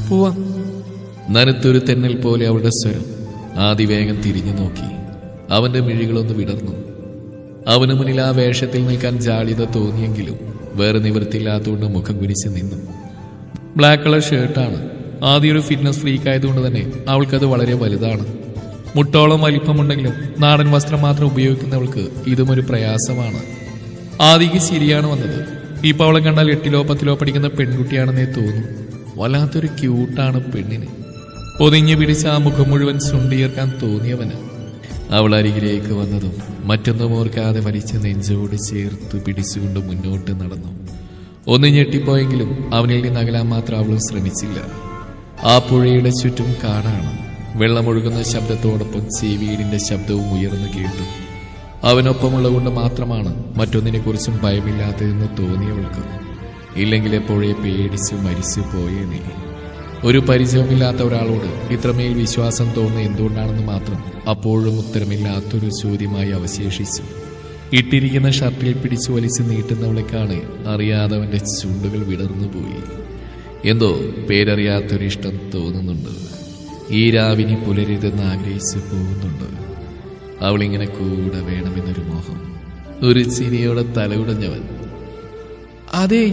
പോവാം. നനുത്തൊരു തെന്നൽ പോലെ അവളുടെ സ്വരം. ആദിവേഗം തിരിഞ്ഞു നോക്കി. അവന്റെ മിഴികളൊന്ന് വിടർന്നു. അവന് മുന്നിൽ ആ വേഷത്തിൽ നിൽക്കാൻ ജാള്യത തോന്നിയെങ്കിലും വേറെ നിവൃത്തിയില്ലാത്തതുകൊണ്ട് മുഖം കുനിച്ച് നിന്നു. ബ്ലാക്ക് കളർ ഷർട്ടാണ്. ആദ്യ ഒരു ഫിറ്റ്നസ് ഫ്രീക്ക് ആയതുകൊണ്ട് തന്നെ അവൾക്കത് വളരെ വലുതാണ്. മുട്ടോളം വലിപ്പമുണ്ടെങ്കിലും നാടൻ വസ്ത്രം മാത്രം ഉപയോഗിക്കുന്നവൾക്ക് ഇതും ഒരു പ്രയാസമാണ്. ആദിക്ക് ശരിയാണ് വന്നത്. ഇപ്പൊ അവളെ കണ്ടാൽ 8-ലോ 10-ലോ പഠിക്കുന്ന പെൺകുട്ടിയാണെന്നേ തോന്നും. വല്ലാത്തൊരു ക്യൂട്ടാണ് പെണ്ണിന്. പൊതിഞ്ഞു പിടിച്ച ആ മുഖം മുഴുവൻ ചുണ്ടിയേർക്കാൻ തോന്നിയവന്. അവൾ അരികിലേക്ക് വന്നതും മറ്റൊന്നും ഓർക്കാതെ വലിച്ച് നെഞ്ചോട് ചേർത്ത് പിടിച്ചുകൊണ്ട് മുന്നോട്ട് നടന്നു. ഒന്ന് ഞെട്ടിപ്പോയെങ്കിലും അവനിൽ നിന്ന് അകലാൻ മാത്രം അവൾ ശ്രമിച്ചില്ല. ആ പുഴയുടെ ചുറ്റും കാടാണ്. വെള്ളമൊഴുകുന്ന ശബ്ദത്തോടൊപ്പം ചെവിയിടിന്റെ ശബ്ദവും ഉയർന്നു കേട്ടു. അവനൊപ്പമുള്ളതുകൊണ്ട് മാത്രമാണ് മറ്റൊന്നിനെ കുറിച്ചും ഭയമില്ലാത്തതെന്ന് തോന്നിയവൾക്ക്. ഇല്ലെങ്കിൽ എപ്പോഴേ പേടിച്ചു മരിച്ചു പോയേ നീ. ഒരു പരിചയമില്ലാത്ത ഒരാളോട് ഇത്രമേൽ വിശ്വാസം തോന്നുന്നത് എന്തുകൊണ്ടാണെന്ന് മാത്രം അപ്പോഴും ഉത്തരമില്ലാത്തൊരു ചോദ്യമായി അവശേഷിച്ചു. ഇട്ടിരിക്കുന്ന ഷർട്ടിൽ പിടിച്ചു വലിച്ചു നീട്ടുന്നവളെ കാണെ അറിയാതവന്റെ ചുണ്ടുകൾ വിടർന്നുപോയി. എന്തോ പേരറിയാത്തൊരിഷ്ടം തോന്നുന്നുണ്ട്. ഈ രാവിനി പുലരുതെന്ന് ആഗ്രഹിച്ചു പോകുന്നുണ്ട്. അവളിങ്ങനെ കൂടെ വേണമെന്നൊരു മോഹം. ഒരു ചിരിയോടെ തലയുടഞ്ഞവൻ. അതെ.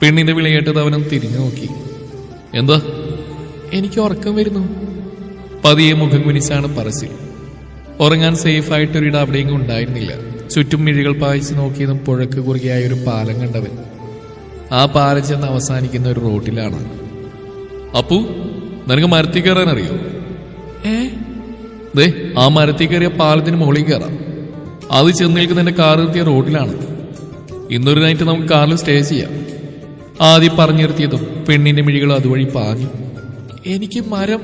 പെണ്ണിന്റെ വിളിയേട്ടത് അവനും തിരിഞ്ഞു നോക്കി. എന്താ? എനിക്ക് ഉറക്കം വരുന്നു. പതിയെ മുഖം കുനിച്ചാണ് പറച്ചിൽ. ഉറങ്ങാൻ സേഫായിട്ടൊരിട അവിടെയെങ്കിലും ഉണ്ടായിരുന്നില്ല. ചുറ്റും മിഴികൾ പായിച്ചു നോക്കിയതും പുഴക്ക് കുറുകെയായ ഒരു പാലം കണ്ടവൻ. ആ പാലം ചെന്ന് അവസാനിക്കുന്ന ഒരു റോട്ടിലാണ്. അപ്പു, നിനക്ക് മരത്തിൽ കയറാൻ അറിയോ? ദേ, ആ മരത്തിൽ കയറിയ പാലത്തിന് മുകളിൽ കയറാം. അത് ചെന്ന് നിൽക്കുന്ന കാർ നിർത്തിയ റോഡിലാണ്. ഇന്നൊരു നൈറ്റ് നമുക്ക് കാറിൽ സ്റ്റേ ചെയ്യാം. ആദ്യം പറഞ്ഞു നിർത്തിയതും പെണ്ണിന്റെ മിഴികൾ അതുവഴി പാഞ്ഞു. എനിക്ക് മരം.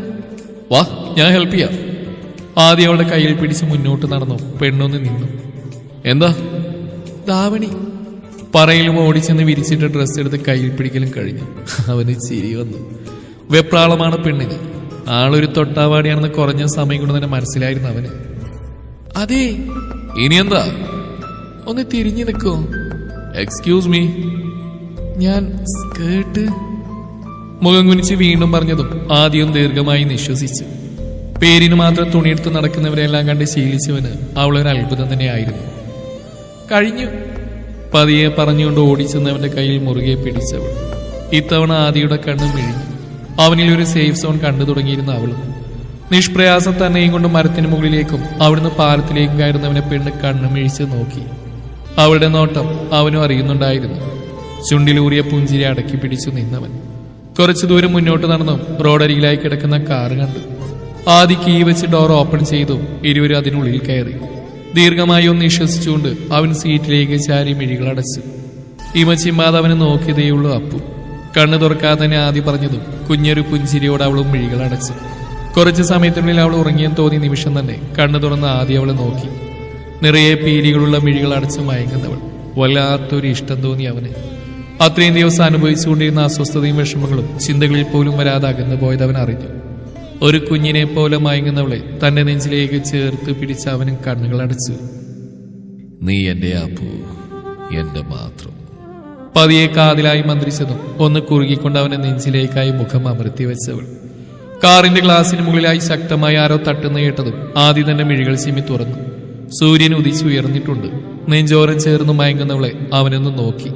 വാ, ഞാൻ ഹെൽപ്പ് ചെയ്യാം. ആദ്യം അവളുടെ കയ്യിൽ പിടിച്ച് മുന്നോട്ട് നടന്നു. പെണ്ണൊന്ന് നിന്നു. എന്താ? ദാവണി. പറയിലും ഓടിച്ചെന്ന് വിരിച്ചിട്ട് ഡ്രസ്സ് എടുത്ത് കയ്യിൽ പിടിക്കലും കഴിഞ്ഞു. അവന് ചിരി വന്നു. വെപ്രാളമാണ് പെണ്ണിന്. ആളൊരു തൊട്ടാവാടിയാണെന്ന് കുറഞ്ഞ സമയം കൊണ്ട് തന്നെ മനസ്സിലായിരുന്നു അവന്. അതെ. ഇനി എന്താ? ഒന്ന് തിരിഞ്ഞു നിൽക്കോ? Excuse me. ഞാൻ സ്കേർട്ട്. മുഖം കുനിച്ച് വീണ്ടും പറഞ്ഞതും ആദ്യം ദീർഘമായി നിശ്വസിച്ചു. പേരിന് മാത്രം തുണിയെടുത്ത് നടക്കുന്നവരെല്ലാം കണ്ട് ശീലിച്ചവന് അവളൊരു അത്ഭുതം തന്നെയായിരുന്നു. കഴിഞ്ഞു. പതിയെ പറഞ്ഞുകൊണ്ട് ഓടിച്ചെന്നവന്റെ കയ്യിൽ മുറുകെ പിടിച്ചവൾ. ഇത്തവണ ആദിയുടെ കണ്ണു മിഴിഞ്ഞു. അവനിൽ ഒരു സേഫ് സോൺ കണ്ടു തുടങ്ങിയിരുന്ന അവളും. നിഷ്പ്രയാസം തന്നെയും കൊണ്ട് മരത്തിന് മുകളിലേക്കും അവിടുന്ന് പാലത്തിലേക്കും കയറുന്നവനെ പെണ്ണ് കണ്ണു മിഴിച്ച് നോക്കി. അവളുടെ നോട്ടം അവനും അറിയുന്നുണ്ടായിരുന്നു. ചുണ്ടിലൂറിയ പുഞ്ചിരി അടക്കി പിടിച്ചു നിന്നവൻ കുറച്ചു ദൂരം മുന്നോട്ട് നടന്നു. റോഡരികിലായി കിടക്കുന്ന കാർ കണ്ടു. ആദ്യ കീ വെച്ച് ഡോർ ഓപ്പൺ ചെയ്തു. ഇരുവരും അതിനുള്ളിൽ കയറി. ദീർഘമായി ഒന്ന് വിശ്വസിച്ചുകൊണ്ട് അവൻ സീറ്റിലേക്ക് ചാരി മിഴികൾ അടച്ചു. ഇമച്ചിമ്മാതെ അവനെ നോക്കിയതേയുള്ളൂ അപ്പു. കണ്ണു തുറക്കാതെ തന്നെ ആദ്യം പറഞ്ഞതും കുഞ്ഞൊരു പുഞ്ചിരിയോട് അവളും മിഴികൾ അടച്ചു. കുറച്ചു സമയത്തിനുള്ളിൽ അവൾ ഉറങ്ങിയെന്ന് തോന്നിയ നിമിഷം തന്നെ കണ്ണു തുറന്ന് ആദ്യം അവളെ നോക്കി. നിറയെ പീലികളുള്ള മിഴികൾ അടച്ച് മയങ്ങുന്നവൾ. വല്ലാത്തൊരു ഇഷ്ടം തോന്നി അവന്. അത്രയും ദിവസം അനുഭവിച്ചുകൊണ്ടിരുന്ന അസ്വസ്ഥതയും വിഷമങ്ങളും ചിന്തകളിൽ പോലും വരാതെ അകന്നു പോയത് അവൻ അറിഞ്ഞു. ഒരു കുഞ്ഞിനെ പോലെ മയങ്ങുന്നവളെ തന്റെ നെഞ്ചിലേക്ക് ചേർത്ത് പിടിച്ച അവനും കണ്ണുകൾ അടച്ചു. നീ എന്റെ അപ്പു, എന്റെ മാത്രം. പതിയെ കാതിലായി മന്ത്രിച്ചതും ഒന്ന് കുറുകിക്കൊണ്ട് അവന്റെ നെഞ്ചിലേക്കായി മുഖം അമർത്തി വെച്ചവൾ. കാറിന്റെ ഗ്ലാസിന് മുകളിലായി ശക്തമായി ആരോ തട്ടുന്ന കേട്ടതും ആദ്യം തന്നെ മിഴികൾ ചിമ്മി തുറന്നു. സൂര്യൻ ഉദിച്ചുയർന്നിട്ടുണ്ട്. നെഞ്ചോരം ചേർന്ന് മയങ്ങുന്നവളെ അവനൊന്ന് നോക്കി.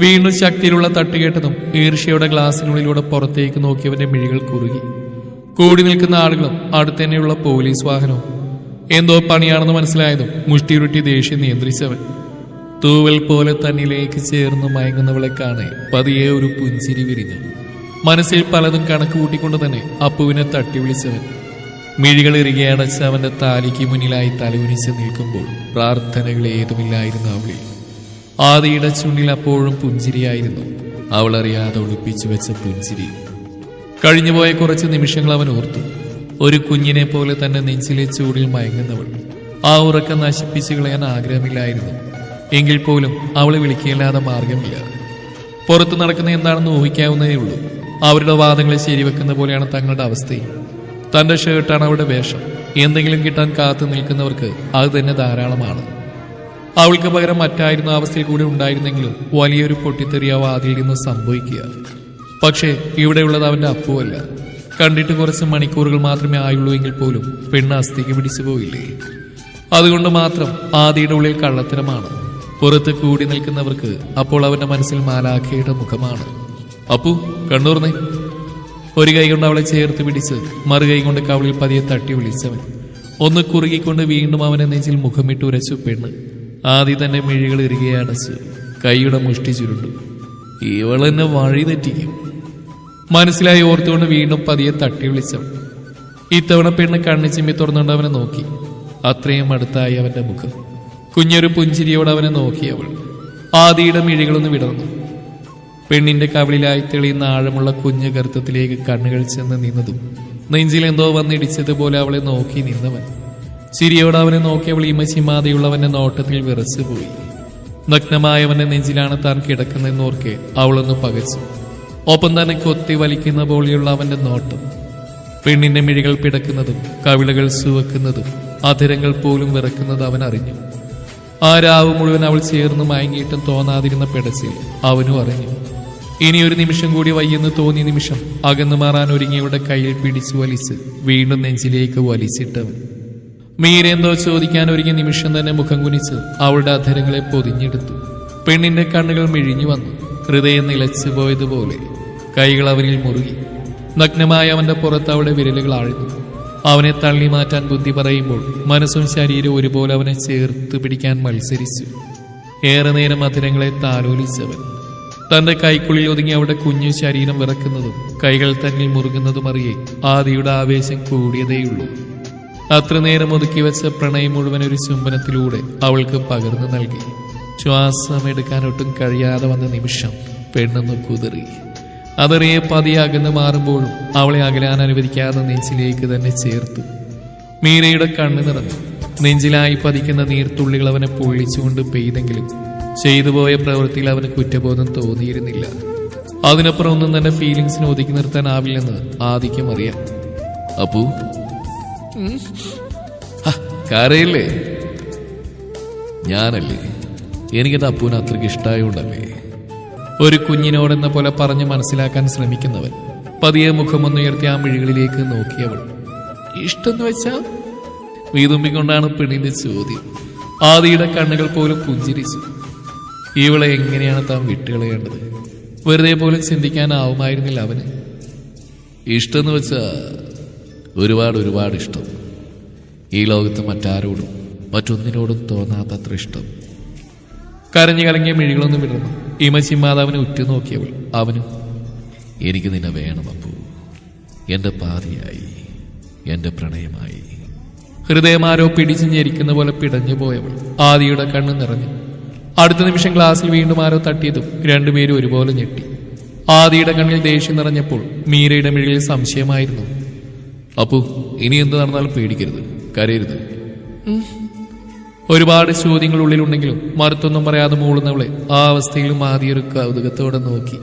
വീണ്ടും ശക്തിയിലുള്ള തട്ട് കേട്ടതും ഈർഷ്യയുടെ ഗ്ലാസിനുള്ളിലൂടെ പുറത്തേക്ക് നോക്കിയവന്റെ മിഴികൾ കുറുകി. കൂടി നിൽക്കുന്ന ആളുകളും അടുത്തന്നെയുള്ള പോലീസ് വാഹനവും. എന്തോ പണിയാണെന്ന് മനസ്സിലായതും മുഷ്ടിയുരുട്ടി ദേഷ്യം നിയന്ത്രിച്ചവൻ. തൂവൽ പോലെ തന്നിലേക്ക് ചേർന്ന് മയങ്ങുന്നവളെ കാണെ പതിയെ ഒരു പുഞ്ചിരി വിരിഞ്ഞു. മനസ്സിൽ പലതും കണക്ക് കൂട്ടിക്കൊണ്ട് തന്നെ അപ്പുവിനെ തട്ടി വിളിച്ചവൻ. മിഴികൾ ഇറുകെ അടച്ച് അവന്റെ താലിക്ക് മുന്നിലായി തലകുനിച്ച് നിൽക്കുമ്പോൾ പ്രാർത്ഥനകൾ ഏതുമില്ലായിരുന്നു അവളിൽ. ആദിയുടെ ചുണ്ടിൽ അപ്പോഴും പുഞ്ചിരിയായിരുന്നു. അവൾ അറിയാതെ ഒളിപ്പിച്ചു വെച്ച പുഞ്ചിരി. കഴിഞ്ഞുപോയ കുറച്ച് നിമിഷങ്ങൾ അവൻ ഓർത്തു. ഒരു കുഞ്ഞിനെ പോലെ തന്നെ നെഞ്ചിലെ ചൂടിൽ മയങ്ങുന്നവൾ. ആ ഉറക്കം നശിപ്പിച്ചു കളയാൻ ആഗ്രഹമില്ലായിരുന്നു. എങ്കിൽ പോലും അവളെ വിളിക്കുകയല്ലാതെ മാർഗമില്ല. പുറത്ത് നടക്കുന്ന എന്താണെന്ന് ഊഹിക്കാവുന്നതേ ഉള്ളൂ. അവരുടെ വാദങ്ങളെ ശരിവെക്കുന്ന പോലെയാണ് തങ്ങളുടെ അവസ്ഥയും. തന്റെ ഷർട്ടാണ് അവളുടെ വേഷം. എന്തെങ്കിലും കിട്ടാൻ കാത്തു നിൽക്കുന്നവർക്ക് അത് തന്നെ ധാരാളമാണ്. അവൾക്ക് പകരം മറ്റായിരുന്നു അവസ്ഥയിൽ കൂടെ ഉണ്ടായിരുന്നെങ്കിലും വലിയൊരു പൊട്ടിത്തെറിയ വാതിൽ നിന്ന് സംഭവിക്കുക. പക്ഷേ ഇവിടെയുള്ളത് അവന്റെ അപ്പുവല്ല. കണ്ടിട്ട് കുറച്ച് മണിക്കൂറുകൾ മാത്രമേ ആയുള്ളൂ എങ്കിൽ പോലും പെണ്ണ് അസ്ഥിക്ക് പിടിച്ചു പോയില്ലേ. അതുകൊണ്ട് മാത്രം ആദിയുടെ ഉള്ളിൽ കള്ളത്തരമാണ്. പുറത്ത് കൂടി നിൽക്കുന്നവർക്ക് അപ്പോൾ അവന്റെ മനസ്സിൽ മാലാഖയുടെ മുഖമാണ്. അപ്പു കണ്ണൂർന്നേ. ഒരു കൈ കൊണ്ട് അവളെ ചേർത്ത് പിടിച്ച് മറുകൈ കൊണ്ട് കവളിൽ പതിയെ തട്ടി വിളിച്ചവൻ. ഒന്ന് കുറുകിക്കൊണ്ട് വീണ്ടും അവനെ നെഞ്ചിൽ മുഖമിട്ട് ഉരച്ചു പെണ്ണ്. ആദി തന്റെ മിഴികൾ ഇറുകെ അടച്ചു കൈയുടെ മുഷ്ടി ചുരുണ്ടു. ഇവളെന്നെ വഴി തെറ്റിക്കും മനസ്സിലായി ഓർത്തുകൊണ്ട് വീണ്ടും പതിയെ തട്ടി വിളിച്ചവൻ. ഇത്തവണ പെണ്ണ് കണ്ണു ചിമ്മി തുറന്നുകൊണ്ട് അവനെ നോക്കി. അത്രയും അടുത്തായി അവന്റെ മുഖം. കുഞ്ഞൊരു പുഞ്ചിരിയോട് അവനെ നോക്കി അവൾ. ആദിയുടെ മിഴികളൊന്ന് വിടർന്നു. പെണ്ണിന്റെ കവിളിലായി തെളിയുന്ന ആഴമുള്ള കുഞ്ഞു ഗർത്തത്തിലേക്ക് കണ്ണുകൾ ചെന്ന് നിന്നതും നെഞ്ചിൽ എന്തോ വന്നിടിച്ചതുപോലെ അവളെ നോക്കി നിന്നവൻ. ചിരിയോടെ അവനെ നോക്കി അവൾ ഇമച്ചിമാതെയുള്ളവന്റെ നോട്ടത്തിൽ വിറച്ചുപോയി. നഗ്നമായവന്റെ നെഞ്ചിലാണ് താൻ കിടക്കുന്നതെന്നോർക്കെ അവളൊന്ന് പകച്ചു. ഒപ്പം തന്നെ കൊത്തി വലിക്കുന്ന പോലെയുള്ള അവന്റെ നോട്ടം. പെണ്ണിന്റെ മിഴികൾ പിടക്കുന്നതും കവിളകൾ സുവക്കുന്നതും അധരങ്ങൾ പോലും വിറക്കുന്നത് അവൻ അറിഞ്ഞു. ആ രാവ് മുഴുവൻ അവൾ ചേർന്ന് മയങ്ങിയിട്ടും തോന്നാതിരുന്ന പിടച്ചിൽ അവനും അറിഞ്ഞു. ഇനിയൊരു നിമിഷം കൂടി വയ്യെന്ന് തോന്നിയ നിമിഷം അകന്നു മാറാൻ ഒരുങ്ങിയവളുടെ കയ്യിൽ പിടിച്ചു വലിച്ച് വീണ്ടും നെഞ്ചിലേക്ക് വലിച്ചിട്ടവൻ. മീര എന്തോ ചോദിക്കാൻ ഒരുങ്ങിയ നിമിഷം തന്നെ മുഖം കുനിച്ച് അവളുടെ അധരങ്ങളെ പൊതിഞ്ഞെടുത്തു. പെണ്ണിന്റെ കണ്ണുകൾ മിഴിഞ്ഞു വന്നു. ഹൃദയം നിലച്ചു പോയതുപോലെ കൈകൾ അവനിൽ മുറുകി. നഗ്നമായ അവന്റെ പുറത്ത് അവളുടെ വിരലുകൾ ആഴ്ന്നു. അവനെ തള്ളി മാറ്റാൻ ബുദ്ധി പറയുമ്പോൾ മനസ്സും ശരീരവും ഒരുപോലെ അവനെ ചേർത്ത് പിടിക്കാൻ മത്സരിച്ചു. ഏറെ നേരം അധരങ്ങളെ താലോലിച്ചവൻ. തന്റെ കൈക്കുള്ളിൽ ഒതുങ്ങി അവളുടെ കുഞ്ഞു ശരീരം വിറക്കുന്നതും കൈകൾ തന്നിൽ മുറുകുന്നതും അറിയെ ആദിയുടെ ആവേശം കൂടിയതേയുള്ളൂ. അത്ര നേരം ഒതുക്കി വെച്ച പ്രണയം മുഴുവൻ ഒരു ചുംബനത്തിലൂടെ അവൾക്ക് പകർന്നു നൽകി. ശ്വാസം എടുക്കാൻ ഒട്ടും കഴിയാതെ വന്ന നിമിഷം പെണ്ണൊന്ന് കുതിറി. അതറിയെ പതിയെ അകന്ന് മാറുമ്പോഴും അവളെ അകലാൻ അനുവദിക്കാതെ നെഞ്ചിലേക്ക് തന്നെ ചേർത്തു. മീരയുടെ കണ്ണു നിറഞ്ഞു. നെഞ്ചിലായി പതിക്കുന്ന നീർത്തുള്ളികൾ അവനെ പൊള്ളിച്ചുകൊണ്ട് പെയ്തെങ്കിലും ചെയ്തുപോയ പ്രവൃത്തിയിൽ അവന് കുറ്റബോധം തോന്നിയിരുന്നില്ല. അതിനപ്പുറം ഒന്നും തന്നെ ഫീലിങ്സിനെ ഒതുക്കി നിർത്താനാവില്ലെന്ന് ആദിക്കും അറിയാം. അപ്പു കരയില്ലേ? ഞാനല്ലേ, എനിക്കെന്റെ അപ്പുവിന് അത്രയ്ക്ക് ഇഷ്ടമായോണ്ടല്ലേ. ഒരു കുഞ്ഞിനോടെന്ന പോലെ പറഞ്ഞ് മനസ്സിലാക്കാൻ ശ്രമിക്കുന്നവൻ പതിയെ മുഖമൊന്നുയർത്തി ആ മിഴികളിലേക്ക് നോക്കിയവൾ. ഇഷ്ടമെന്ന് വെച്ചാ വീതുമ്പിക്കൊണ്ടാണ് പെണ്ണിന്റെ ചോദ്യം. ആദിയുടെ കണ്ണുകൾ പോലും പുഞ്ചിരിച്ചു. ഇവളെ എങ്ങനെയാണ് താൻ വിട്ടുകളയേണ്ടത്? വെറുതെ പോലും ചിന്തിക്കാനാവുമായിരുന്നില്ല അവന്. ഇഷ്ടമെന്ന് വെച്ചാ ഒരുപാട് ഇഷ്ടം. ഈ ലോകത്ത് മറ്റാരോടും മറ്റൊന്നിനോടും തോന്നാത്തത്ര ഇഷ്ടം. കരഞ്ഞു കലങ്ങിയ മിഴികളൊന്നും വിടർന്നു. ഇമച്ചിമാതാവിനെ ഉറ്റുനോക്കിയവൾ. അവനും എനിക്ക് നിന്നെ വേണം അപ്പു, എന്റെ പാതിയായി, എന്റെ പ്രണയമായി. ഹൃദയമാരോ പിടിച്ചു ഞെരിക്കുന്ന പോലെ പിടഞ്ഞു പോയവൾ. ആദിയുടെ കണ്ണ് നിറഞ്ഞു. അടുത്ത നിമിഷം ഗ്ലാസിൽ വീണ്ടും ആരോ തട്ടിയതും രണ്ടുപേരും ഒരുപോലെ ഞെട്ടി. ആദിയുടെ കണ്ണിൽ ദേഷ്യം നിറഞ്ഞപ്പോൾ മീരയുടെ മിഴിയിൽ സംശയമായിരുന്നു. അപ്പു ഇനി എന്ത് നടന്നാലും പേടിക്കരുത്, കരയരുത്. ഒരുപാട് ചോദ്യങ്ങൾ ഉള്ളിലുണ്ടെങ്കിലും മറുത്തൊന്നും പറയാതെ മൂളുന്നവളെ ആ അവസ്ഥയിലും ആദ്യ ഒരു കൗതുകത്തോടെ നോക്കി.